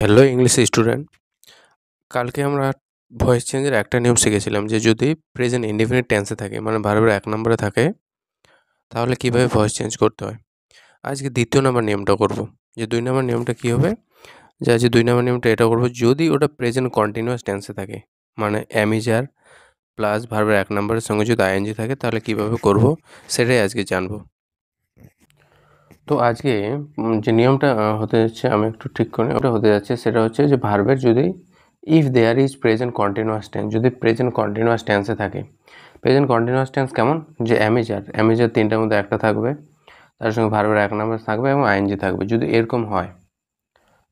Hello English student, কালকে আমরা voice চেঞ্জের একটা নিয়ম শিখেছিলাম যে যদি প্রেজেন্ট ইনডিফিনিট টেন্সে থাকে মানে ভার্বের ১ নম্বরে থাকে তাহলে কীভাবে ভয়েস চেঞ্জ করতে হয়। আজকে ২য় নম্বর নিয়মটা করব। যে ২ নম্বর নিয়মটা কী হবে, যে আজকে ২ নম্বর নিয়মটা এটা করব, যদি ওটা প্রেজেন্ট কন্টিনিউয়াস টেন্সে থাকে মানে অ্যামিজার প্লাস ভার্বের ১ নম্বরের সঙ্গে যদি আইএনজি থাকে তাহলে কীভাবে করব সেটাই আজকে জানব। তো আজকে যে নিয়মটা হতে যাচ্ছে, আমি একটু ঠিক করে ওটা হতে যাচ্ছে, সেটা হচ্ছে যে ভার্বের যদি if there is present continuous tense, যদি প্রেজেন্ট কন্টিনিউয়াস টেন্সে থাকে। প্রেজেন্ট কন্টিনিউয়াস টেন্স কেমন, যে অ্যামিজার তিনটার মধ্যে একটা থাকবে, তার সঙ্গে ভার্বের ১ নম্বর থাকবে এবং আইএনজি থাকবে। যদি এরকম হয়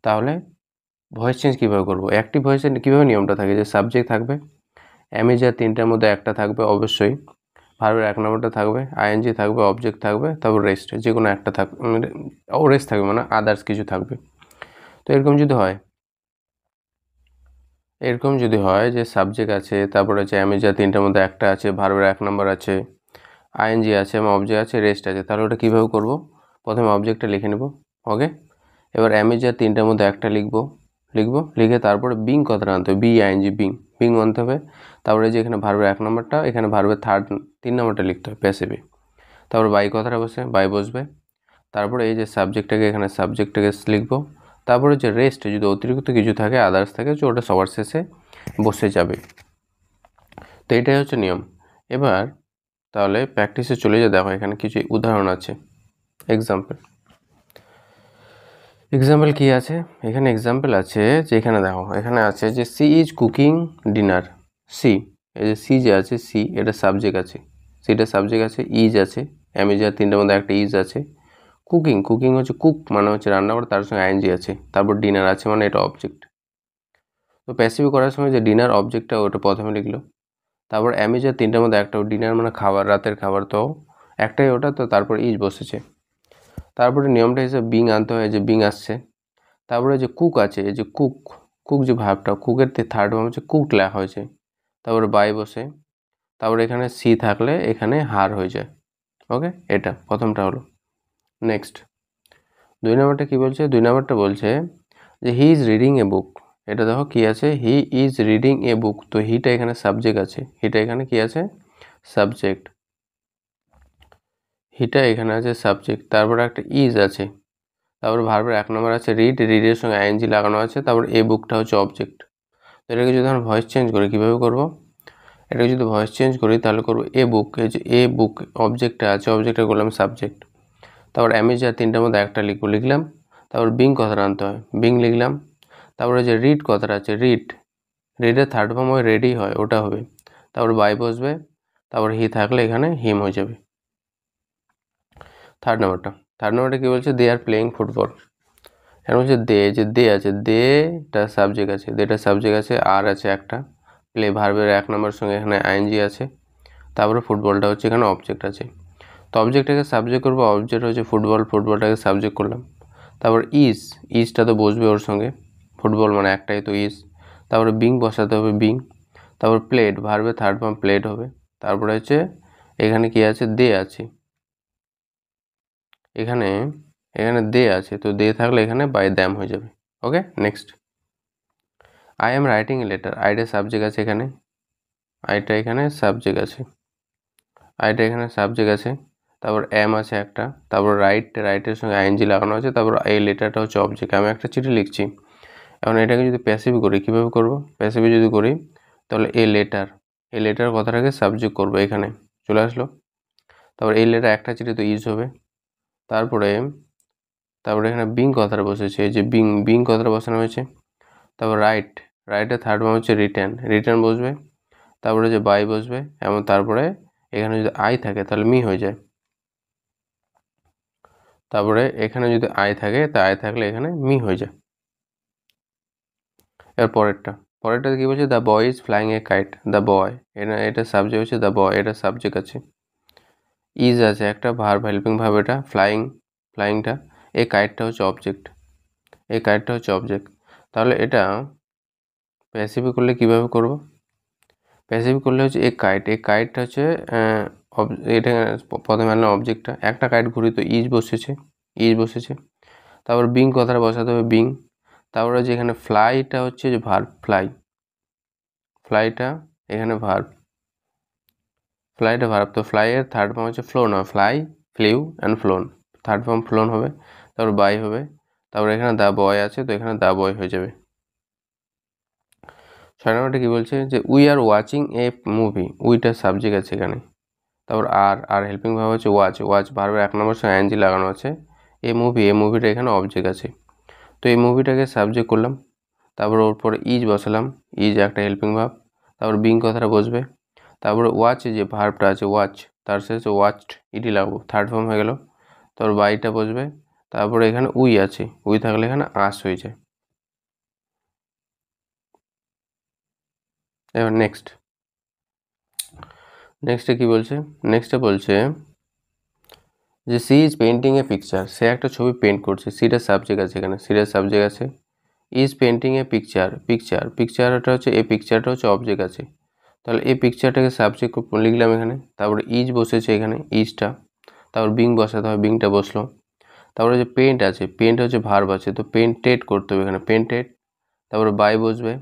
তাহলে ভয়েস চেঞ্জ কীভাবে করবো। অ্যাক্টিভ ভয়েসে কীভাবে নিয়মটা থাকে, যে সাবজেক্ট থাকবে, অ্যামিজার তিনটার মধ্যে একটা থাকবে অবশ্যই, ভার্বের ১ নম্বরটা থাকবে, আইএনজি থাকবে, অবজেক্ট থাকবে, তারপর রেস্ট, যে কোনো একটা থাকবে, রেস্ট থাকবে মানে আদার্স কিছু থাকবে। তো এরকম যদি হয় যে সাবজেক্ট আছে, তারপরে হচ্ছে অ্যামিজার তিনটার মধ্যে একটা আছে, ভার্বের ১ নম্বর আছে, আইএনজি আছে এবং অবজেক্ট আছে, রেস্ট আছে, তাহলে ওটা কীভাবে করব। প্রথমে অবজেক্টটা লিখে নেব, ওকে। এবার অ্যামিজার তিনটার মধ্যে একটা লিখে তারপরে বিং কথাটা আনতে হবে, বিআইএনজি বিং আনতে হবে। তারপরে যে এখানে ভার্বের ১ নম্বরটা, এখানে ভার্বের ৩ নম্বরটা লিখতে হবে প্যাসিভে। তারপরে বাই কথাটা বসবে। তারপরে এই যে সাবজেক্টটাকে লিখবো। তারপরে যে রেস্ট, যদি অতিরিক্ত কিছু থাকে, আদার্স থাকে, যে ওটা সবার শেষে বসে যাবে। তো এটাই হচ্ছে নিয়ম। এবার তাহলে প্র্যাকটিসে চলে যা। দেখো এখানে কিছু উদাহরণ আছে, এক্সাম্পল কি আছে এখানে। এক্সাম্পল আছে যে এখানে দেখো, এখানে আছে যে she is cooking dinner. She, এই যে সি যে আছে, সি এটা সাবজেক্ট আছে, সিটা সাবজেক্ট আছে, ইজ আছে, অ্যামিজার তিনটার মধ্যে একটা ইজ আছে। কুকিং হচ্ছে কুক মানে হচ্ছে রান্না করে, তার সঙ্গে আইএনজি আছে, তারপর ডিনার আছে মানে এটা অবজেক্ট। তো প্যাসিভ করার সময় যে ডিনার অবজেক্টটা ওটা প্রথমে লিখলো, তারপর অ্যামিজার তিনটার মধ্যে একটা, ডিনার মানে খাবার, রাতের খাবার, তো একটাই ওটা, তো তারপর ইজ বসেছে। তারপরে নিয়মটা হিসেবে বিং আনতে হয়, যে বিং আসছে। তারপরে যে কুক আছে, এই যে কুক যে ভাবটা, কুকের থার্ড ভাব হচ্ছে কুক লেখা হয়েছে, তারপরে বাই বসে, তারপরে এখানে সি থাকলে এখানে হার হয়ে যায়, ওকে। এটা প্রথমটা হলো। নেক্সট ২ নম্বরটা কী বলছে, ২ নম্বরটা বলছে যে হি ইজ রিডিং এ বুক। এটা দেখো কি আছে, হি ইজ রিডিং এ বুক, তো হিটা এখানে সাবজেক্ট আছে, হিটা এখানে কি আছে, সাবজেক্ট, হিটা এখানে আছে সাবজেক্ট। তারপরে একটা ইজ আছে, তারপর ভার্বের ১ নম্বর আছে রিডের সঙ্গে আইএনজি লাগানো আছে, তারপর এ বুকটা হচ্ছে অবজেক্ট। তো এটাকে যদি আমরা ভয়েস চেঞ্জ করি, কীভাবে করব, এটাকে যদি ভয়েস চেঞ্জ করি তাহলে করবো এ বুক, এই যে এ বুক অবজেক্টটা আছে, অবজেক্টটা করলাম সাবজেক্ট। তারপর অ্যামিজার তিনটার মধ্যে একটা লিখলাম, তারপর বিং কথাটা আনতে হয়, বিং লিখলাম। তারপরে যে রিড কথাটা আছে, রিডের থার্ড ফর্ম হয় রেডি হয়, ওটা হবে। তারপর বাই বসবে, তারপর হি থাকলে এখানে হিম হয়ে যাবে। থার্ড নাম্বারটা কী বলছে, দে আর প্লেয়িং ফুটবল। এখন হচ্ছে দে আছে, দেটা সাবজেক্ট আছে, আর আছে একটা, প্লে ভার্বের ১ নম্বরের সঙ্গে এখানে আইএনজি আছে, তারপরে ফুটবলটা হচ্ছে এখানে অবজেক্ট আছে। তো অবজেক্টটাকে সাবজেক্ট করবো, অবজেক্ট হচ্ছে ফুটবলটাকে সাবজেক্ট করলাম। তারপর ইজটা তো বসবে ওর সঙ্গে, ফুটবল মানে একটাই তো ইজ। তারপরে বিং বসাতে হবে, তারপর প্লেড, ভার্বের থার্ড ফর্ম প্লেড হবে। তারপরে হচ্ছে এখানে কি আছে, দে আছে, এখানে দে আছে, তো দে থাকলে এখানে বাই দ্যাম হয়ে যাবে, okay. Next I am writing a letter, আইটা সাবজেক্ট আছে এখানে, এখানে সাবজেক্ট আছে, তারপর এম আছে একটা, তারপর রাইটের সঙ্গে আইএনজি লাগানো আছে, তারপর এই লেটারটা হচ্ছে অবজেক্ট। আমি একটা চিঠি লিখছি, এখন এটাকে যদি প্যাসিভ করি, কীভাবে করব, প্যাসিভে যদি করি তাহলে এই লেটার কথাটাকে সাবজেক্ট করবো, এখানে চলে আসলো। তারপর এই লেটার একটা চিঠি তো ইজ হবে। তারপরে এখানে বিং কথাটা বসেছে, এই যে বিং কথাটা বসানো হয়েছে। তারপর রাইটের থার্ড ফর্ম হচ্ছে রিটার্ন বসবে। তারপরে যে বাই বসবে, এবং তারপরে এখানে যদি আই থাকে তাহলে মি হয়ে যায়। তারপরে এখানে যদি আই থাকে, তা আই থাকলে এখানে মি হয়ে যায়। এর পরেরটা কি বলছে, the boy is flying a kite, the boy, এটা সাবজেক্ট হচ্ছে দ্য বয়, এটা সাবজেক্ট আছে, ইজ আছে একটা ভার্ব, হেল্পিং ভার্ব, এটা ফ্লাইংটা, এই কাইটটা হচ্ছে অবজেক্ট। তাহলে এটা প্যাসিভ করলে কিভাবে করব, প্যাসিভ করলে হচ্ছে এই কাইটটা হচ্ছে এটা প্রথমে আনলাম অবজেক্টটা, একটা কাইট ঘুরি তো ইজ বসেছে। তারপর বিং কথাটা বসাতে হবে, তারপরে যে এখানে ফ্লাইটা হচ্ছে যে ভার্ব, ফ্লাইটা এখানে ভার্ব, ফ্লাইটা ভার্ব। তো ফ্লাই এর থার্ড ফর্ম হচ্ছে ফ্লোন হয়, fly, flew and flown, third form flown হবে। তারপর বাই হবে, তারপর এখানে দ্য বয় আছে, তো এখানে দ্য বয় হয়ে যাবে। 6 নম্বরটা কি বলছে যে we are watching a movie, উইটা সাবজেক্ট আছে এখানে। তারপর আর হেল্পিং ভার্ব হচ্ছে ওয়াচ ভার্বের 1 নম্বর সঙ্গে আইএনজি লাগানো আছে। এই মুভিটা এখানে অবজেক্ট আছে, তো এই মুভিটাকে সাবজেক্ট করলাম। তারপর ওর পরে ইজ বসালাম, ইজ একটা হেল্পিং ভার্ব। তারপর বিং কথাটা বসবে। তারপরে ওয়াচে যে ভার্বটা আছে ওয়াচ, তার শেষে ওয়াচড ইডি লাগবো, থার্ড ফর্ম হয়ে গেল। তারপর বাইটা বসবে। তারপরে এখানে উই আছে, উই থাকলে এখানে আস হয়ে যায়। এবার নেক্সটে কি বলছে, নেক্সটে বলছে যে she is painting a picture, সে একটা ছবি পেন্ট করছে, সিটার সাবজেক্ট আছে এখানে, সিটার সাবজেক্ট আছে। ইজ পেন্টিং এ পিকচারটা হচ্ছে, এই পিকচারটা হচ্ছে অবজেক্ট আছে, তাহলে এই পিকচারটাকে সাবজেক্ট লিখলাম এখানে। তারপরে ইজ বসেছে এখানে, ইজটা। তারপর বিং বসাতে হয়, বিংটা বসলো। তারপরে যে পেন্ট আছে, পেন্ট হচ্ছে ভার্ব আছে, তো পেন্টেড করতে হবে এখানে, পেন্টেড। তারপরে বাই বসবে,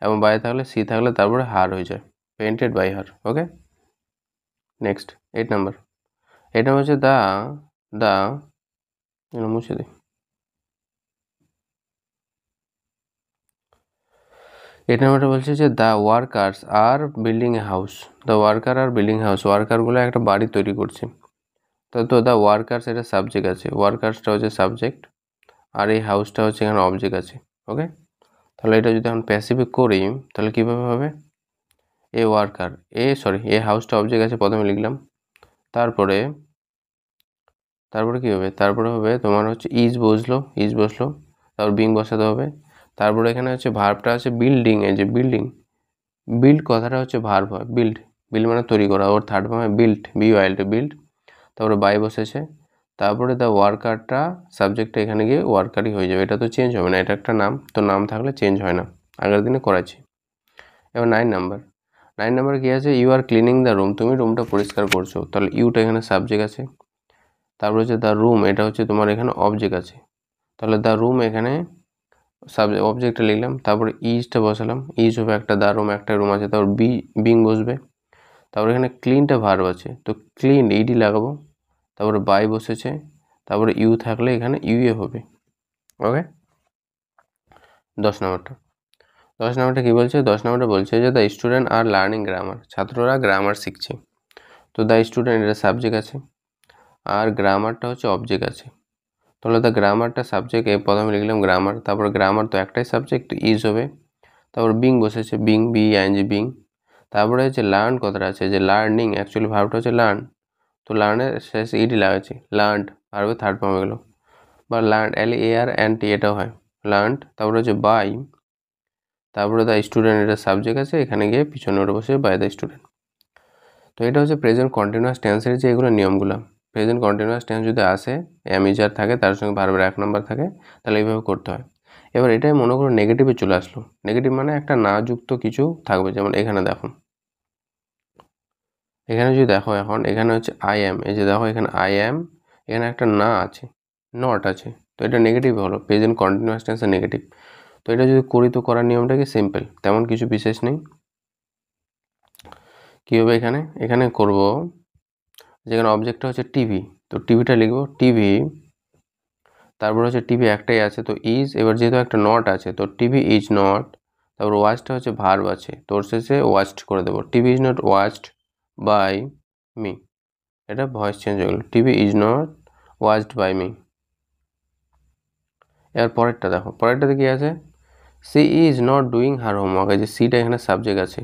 এবং বাই থাকলে সি থাকলে তারপরে হার হয়ে যায়, painted by her. Okay, next 8 নাম্বার। এটা হচ্ছে দা মুছে দিই। 8 নাম্বারটা বলছে যে the workers are building a house, the worker are building house, ওয়ার্কারগুলো একটা বাড়ি তৈরি করছে। তো দ্য ওয়ার্কার্স এটা সাবজেক্ট আছে, ওয়ার্কার্সটা হচ্ছে সাবজেক্ট, আর এই হাউসটা হচ্ছে এখানে অবজেক্ট আছে। ওকে, তাহলে এটা যদি এখন প্যাসিফিক করি তাহলে কীভাবে হবে, এ হাউসটা অবজেক্ট আছে প্রথমে লিখলাম। তারপরে কী হবে, তারপরে হবে তোমার হচ্ছে ইজ বসলো, তারপর বিং বসাতে হবে। তারপরে এখানে হচ্ছে ভার্বটা আছে বিল্ডিং, এই যে বিল্ড কথাটা হচ্ছে ভার্ব হয়, বিল্ড মানে তৈরি করা, ওর থার্ড ফর্ম হয় বিল্ড, বিল্ড। তারপরে বাই বসেছে। তারপরে দ্য ওয়ার্কারটা সাবজেক্টটা এখানে গিয়ে ওয়ার্কারই হয়ে যাবে, এটা তো চেঞ্জ হবে না, এটা একটা নাম, তো নাম থাকলে চেঞ্জ হয় না, আগের দিনে করাচ্ছি। এবার 9 নাম্বার কি আছে, you are cleaning the room, তুমি রুমটা পরিষ্কার করছো, তাহলে ইউটা এখানে সাবজেক্ট আছে। তারপর হচ্ছে দ্য রুম, এটা হচ্ছে তোমার এখানে অবজেক্ট আছে, তাহলে দ্য রুম এখানে অবজেক্টটা লিখলাম। তারপরে ইজটা বসালাম, ইজ হবে একটা, দ্য রুম একটা রুম আছে, তারপর বিং বসবে। তারপরে এখানে ক্লিনটা ভার্ব আছে, তো ক্লিন ইডি লাগাবো। তারপরে বাই বসেছে, তারপরে ইউ থাকলে এখানে ইউএ হবে। ওকে, 10 নাম্বারটা কী বলছে, 10 নাম্বারটা বলছে যে the student are learning grammar, ছাত্ররা গ্রামার শিখছে। তো দ্য স্টুডেন্ট এটা সাবজেক্ট আছে, আর গ্রামারটা হচ্ছে অবজেক্ট আছে, তাহলে দ্য গ্রামারটা সাবজেক্ট, প্রথমে লিখলাম গ্রামার, তারপর গ্রামার তো একটাই সাবজেক্ট, তো ইজ হবে। তারপর বিং বসেছে, বিং। তারপরে হচ্ছে লার্ন কথাটা আছে, যে লার্নিং, অ্যাকচুয়ালি ভার্বটা হচ্ছে লার্ন, তো লার্নের শেষে ইডি লাগাচ্ছি, লার্নড ভার্বের থার্ড ফর্ম হয়ে গেল, বা লার্ন LARNT এটাও হয়, লার্নড। তারপরে হচ্ছে বাই, তারপরে দ্য স্টুডেন্ট এটা সাবজেক্ট আছে, এখানে গিয়ে পিছনে ওটা বসে বাই দ্য স্টুডেন্ট। তো এটা হচ্ছে প্রেজেন্ট কন্টিনিউয়াস টেন্সের যে এগুলো নিয়মগুলো। প্রেজেন্ট কন্টিনিউয়াস টেন্স যদি আসে, অ্যামিজার থাকে, তার সঙ্গে ভার্বের 1 নাম্বার থাকে, তাহলে এইভাবে করতে হয়। এবার এটাই মনে করো নেগেটিভে চলে আসলো, নেগেটিভ মানে একটা না যুক্ত কিছু থাকবে, যেমন এখানে দেখো, এখানে যদি দেখো এখন এখানে হচ্ছে আই অ্যাম, এই যে দেখো এখানে আই অ্যাম, এখানে একটা না আছে, নট আছে, তো এটা নেগেটিভ হলো, প্রেজেন্ট কন্টিনিউয়াস টেন্সের নেগেটিভ। তো এটা যদি করি তো করার নিয়মটা কি সিম্পল, তেমন কিছু বিশেষ নেই। কী হবে এখানে করব, যেখানে অবজেক্টটা হচ্ছে টিভি, তো টিভিটা লিখবো টিভি, তারপর হচ্ছে টিভি একটাই আছে, তো ইজ, এবার যেহেতু একটা নট আছে, তো টিভি ইজ নট। তারপর ওয়াচটা হচ্ছে ভার্ব আছে, তোর শেষে ওয়াচড করে দেবো, TV is not watched by me, এটা ভয়েস চেঞ্জ হয়ে গেল, TV is not watched by me. এবার পরেরটা দেখো, পরেরটাতে কি আছে, she is not doing her homework, এই যে সিটা এখানে সাবজেক্ট আছে,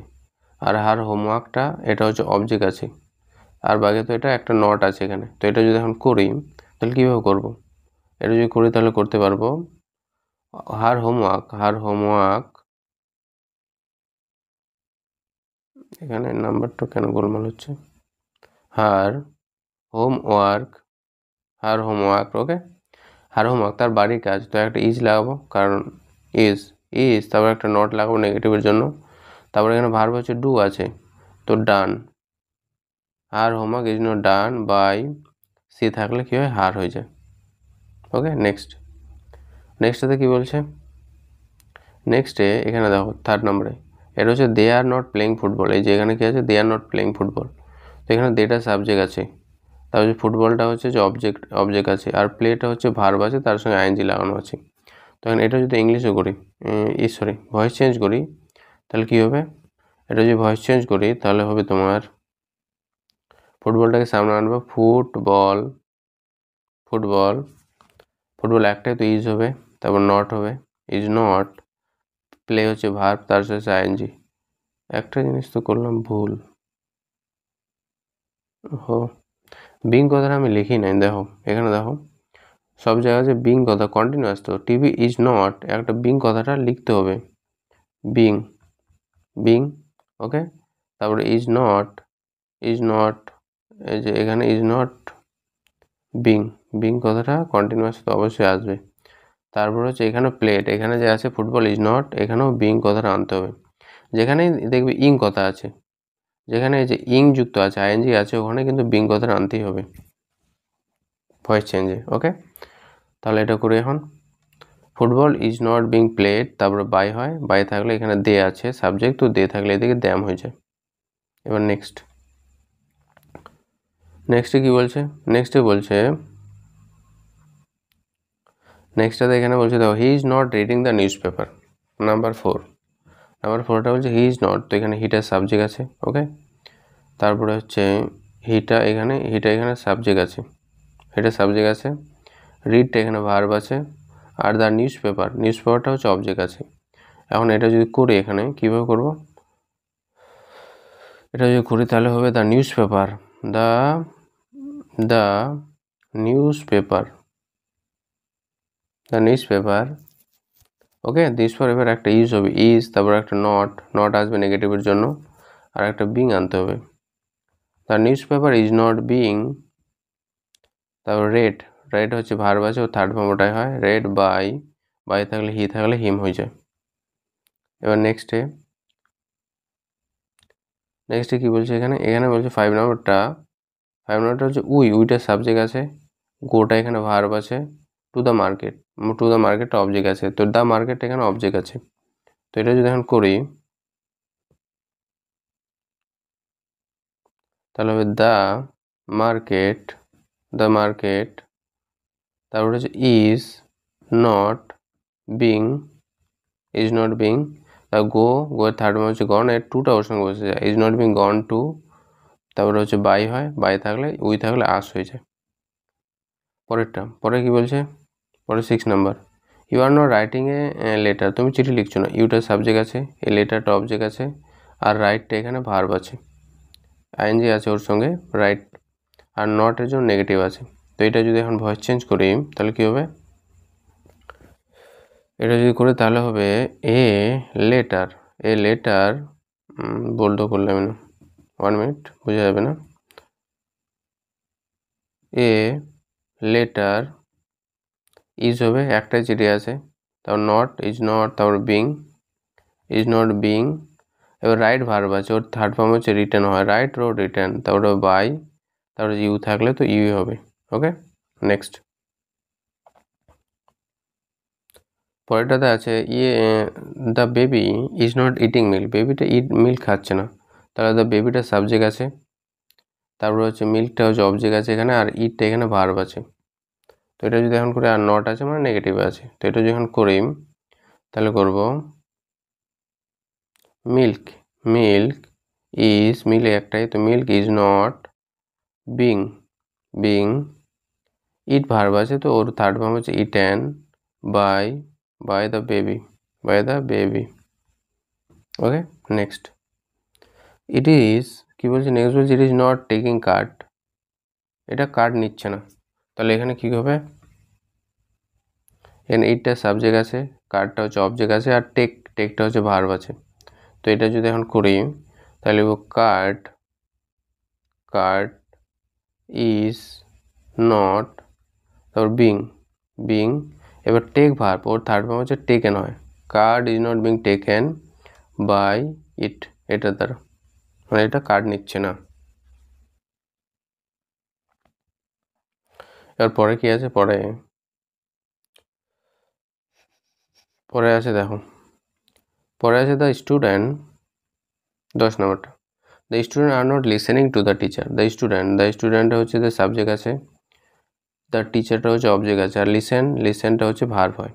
আর হার হোমওয়ার্কটা এটা হচ্ছে অবজেক্ট আছে, আর বাকি তো এটা একটা নট আছে এখানে। তো এটা যদি এখন করি তাহলে কীভাবে করবো, এটা যদি করি তাহলে করতে পারবো, হার হোমওয়ার্ক, এখানে নাম্বারটা কেন গোলমাল হচ্ছে, হার হোমওয়ার্ক, ওকে, হার হোমওয়ার্ক তার বাড়ির কাজ, তো একটা ইজ লাগাবো, কারণ ইজ, তারপর একটা নট লাগাবো নেগেটিভের জন্য। তারপর এখানে ভার্ব হচ্ছে ডু আছে, তো done, her homework is not done by she থাকলে কী হয়, হার হয়ে যায়। ওকে, নেক্সটটাতে কী বলছে, নেক্সটে এখানে দেখো 3rd নম্বরে এটা হচ্ছে দে আর নট প্লেইং ফুটবল। এই যে এখানে কি আছে, দে আর নট প্লেইং ফুটবল। তো এখানে দেটা সাবজেক্ট আছে, তারপরে ফুটবলটা হচ্ছে যে অবজেক্ট আছে, আর প্লেটা হচ্ছে ভার্ব আছে, তার সঙ্গে আইএনজি লাগানো আছে। তখন এটা যদি ইংলিশে করি, ভয়েস চেঞ্জ করি, তাহলে কি হবে, এটা যদি ভয়েস চেঞ্জ করি তাহলে হবে তোমার ফুটবলটাকে সামনে আনবো, ফুটবল একটাই তো ইজ হবে, তারপর নট হবে, ইজ নট, প্লে হচ্ছে ভার্ব, তার সাথে আইএনজি। একটা জিনিস তো করলাম ভুল, বিং কথাটা আমি লিখি নাই। দেখো এখানে দেখো সব জায়গায় যে বিং কথা কন্টিনিউয়াস, তো টিভি ইজ নট, একটা বিং কথাটা লিখতে হবে, বিং ওকে। তারপরে ইজ নট, এই যে এখানে ইজ নট বিং কথাটা কন্টিনিউয়াস তো অবশ্যই আসবে। তারপর হচ্ছে এখানে প্লেট, এখানে যে আছে ফুটবল ইজ নট, এখানেও বিং কথাটা আনতে হবে। যেখানেই দেখবে ইং কথা আছে, যেখানে এই যে ইং যুক্ত আছে, আইএনজি আছে, ওখানে কিন্তু বিং কথাটা আনতেই হবে ভয়েস চেঞ্জে, ওকে। তাহলে এটা করি এখন, football is not being played, তারপরে বাই হয়, বাই থাকলে এখানে দে আছে সাবজেক্ট, তো দে থাকলে এদিকে দ্যাম হয়ে যায়। এবার নেক্সটে কি বলছে, নেক্সটটাতে এখানে বলছে দেখো, he is not reading the news paper. Number 4টা বলছে হি ইজ নট, তো এখানে হিটার সাবজেক্ট আছে, ওকে। তারপরে হচ্ছে হিটা এখানে সাবজেক্ট আছে, রিডটা এখানে ভার্ব আছে, আর দ্য নিউজ পেপারটা হচ্ছে অবজেক্ট আছে। এখন এটা যদি করি, এখানে কীভাবে করব, এটা যদি করি তাহলে হবে the news paper, okay. This পর এবার একটা ইজ হবে, ইজ, তারপর একটা নট আসবে নেগেটিভের জন্য, আর একটা বিং আনতে হবে। The news paper is not being, তারপর রেড হচ্ছে ভার্ব আছে, ও 3rd ফর্ম ওটাই হয়, রেড বাই থাকলে হি থাকলে হিম হয়ে যায়। এবার নেক্সটে কি বলছে, এখানে বলছে 5 নম্বরটা হচ্ছে উইটার সাবজেক্ট আছে, গোটা এখানে ভার্ব আছে, টু দ্য মার্কেটটা অবজেক্ট আছে, তো দ্য মার্কেট এখানে অবজেক্ট আছে। তো এটা যদি এখন করি তাহলে হবে দ্য মার্কেট, তারপরে হচ্ছে ইজ নট বিং, গো এর 3rd মানে হচ্ছে গন, এর 2টা ওর সঙ্গে বসে যায়, is not being gone to, তারপরে হচ্ছে বাই হয়, বাই থাকলে থাকলে আস হয়ে যায়। পরে কি বলছে, পরে 6 number, you are not writing a letter, তুমি চিঠি লিখছো না, ইউটার সাবজেক্ট আছে, এই লেটারটা অবজেক্ট আছে, আর রাইটটা এখানে ভার্ব আছে, আইএনজি আছে ওর সঙ্গে, রাইট, আর নটের জন্য নেগেটিভ আছে। তো এটা যদি এখন ভয়েস চেঞ্জ করি তাহলে কি হবে, এটা যদি করি তাহলে হবে এ লেটার, বোল্ড করলে আমি না, 1 মিনিট বোঝা যাবে না, এ লেটার ইজ হবে, একটাই চিঠি আছে, তারপর নট, ইজ নট, তারপর বিং, এবার রাইট ভার্ব আছে, ওর 3rd ফর্ম হচ্ছে রিটার্ন হয়, রাইট রোড রিটার্ন, তারপরে বাই, তারপরে ইউ থাকলে তো ইউ হবে, ওকে। নেক্সট পরেরটাতে আছে the baby is not eating milk, বেবিটা মিল্ক খাচ্ছে না, তাহলে দ্য বেবিটা সাবজেক্ট আছে, তারপরে হচ্ছে মিল্কটা হচ্ছে অবজেক্ট আছে এখানে, আর ইটটা এখানে ভার্ব আছে। তো এটা যদি এখন করে, আর নট আছে মানে নেগেটিভ আছে, তো এটা যখন করি তাহলে করব মিল্ক একটাই, তো milk is not being, eat verb আছে, তো ওর 3rd ফর্ম হচ্ছে eaten by the baby, okay. Next it is, কি বলছে নেক্সট বলছে, it is not taking card, এটা কার্ড নিচ্ছে না, তাহলে এখানে কি হবে, এখানে ইটটা সাবজেক্ট আছে, কার্ডটা হচ্ছে অবজেক্ট আছে, আর টেকটা হচ্ছে ভার্ব আছে। তো এটা যদি এখন করি তাহলে কার্ড ইজ নট, তারপর বিং, এবার টেক ভার্ব, ওর 3rd ফর্ম হচ্ছে টেকেন হয়, card is not being taken by it, এটা দ্বারা, মানে এটা কার্ড নিচ্ছে না। এবার পরে কি আছে, পরে আছে দেখো, পরে আছে দ্য স্টুডেন্ট, 10 নম্বরটা, the student are not listening to the teacher. The স্টুডেন্টটা হচ্ছে দ্য সাবজেক্ট আছে, দ্য টিচারটা হচ্ছে অবজেক্ট আছে, আর লিসেনটা হচ্ছে ভার্ব হয়।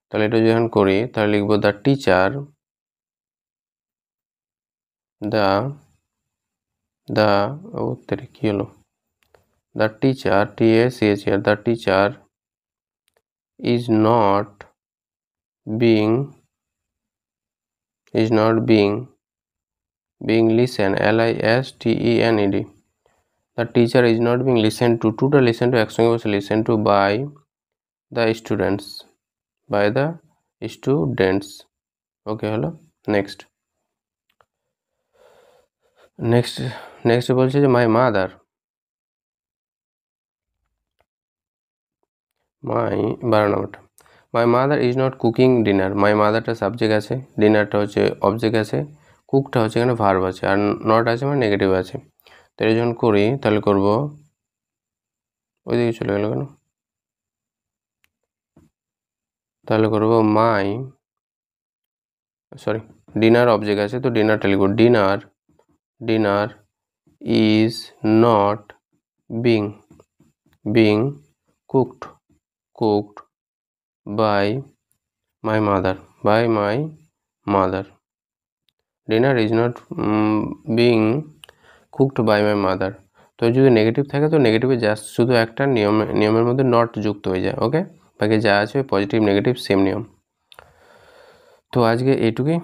তাহলে এটা যখন করি তাহলে লিখবো দ্য টিচার, কি হলো, the teacher, TACHR, the teacher is not being listened, LISTENED, the teacher is not being listened to টা listen to একসঙ্গে বসে listen to by the students, ওকে হলো। নেক্সট বলছে যে মাই মাদার, 12 নম্বরটা, my mother is not cooking dinner. My মাদারটা subject আছে, ডিনারটা হচ্ছে অবজেক্ট আছে, কুকটা হচ্ছে এখানে ভার্ব আছে, আর নট আছে মানে নেগেটিভ আছে। তো এটা যখন করি তাহলে করব, ওইদিকে চলে গেল কেন, তাহলে করব ডিনার অবজেক্ট আছে, তো ডিনারটা লিখব dinner is not being cooked by my mother, dinner is not being cooked by my mother. তো যদি নেগেটিভ থাকে তো নেগেটিভে জাস্ট শুধু একটা নিয়মের মধ্যে নট যুক্ত হয়ে যায়, ওকে, বাকি যা আছে পজিটিভ নেগেটিভ সেম নিয়ম। তো আজকে এইটুকুই।